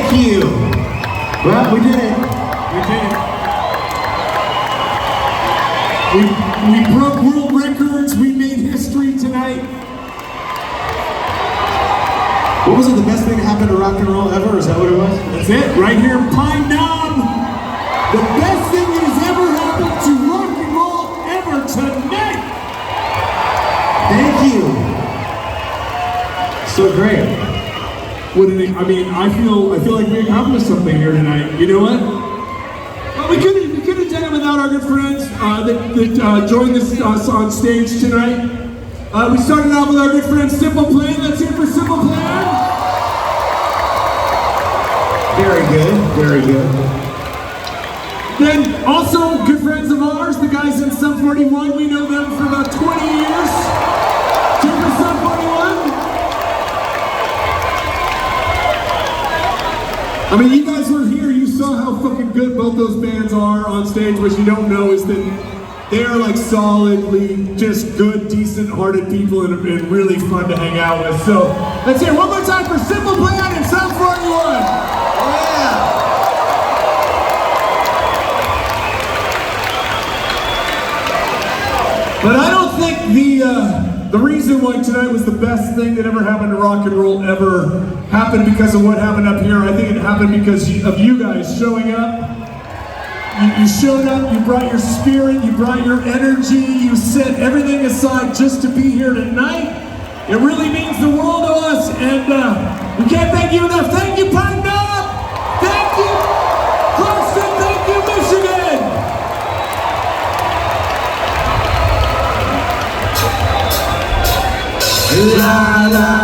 Thank you. Well, we did it. We did it. We broke world records. We made history tonight. What was it? The best thing that happened to rock and roll ever? Is that what it was? That's it. Right here in Pine Knob. The best thing that has ever happened to rock and roll ever tonight. Thank you. So great. I mean, I feel like we accomplished something here tonight. You know what? Well, we could have done it without our good friends that joined us on stage tonight. We started out with our good friend Simple Plan. Let's hear it for Simple Plan. Very good. Very good. Then also good friends of ours, the guys in Sum 41. We know them for about 20 years. Cheer for Sum 41. I mean, you guys were here, you saw how fucking good both those bands are on stage. What you don't know is that they're like solidly just good, decent-hearted people and really fun to hang out with. So, let's hear it one more time for Simple Plan and Sum 41. Yeah. But I don't think the reason why tonight was the best thing that ever happened to rock and roll ever happened because of what happened up here. I think it happened because of you guys showing up. You showed up, you brought your spirit, you brought your energy, you set everything aside just to be here tonight. It really means the world to us, and we can't thank you enough. Thank you, Pine Knob! Thank you, Clarkston! Thank you, Michigan! La la.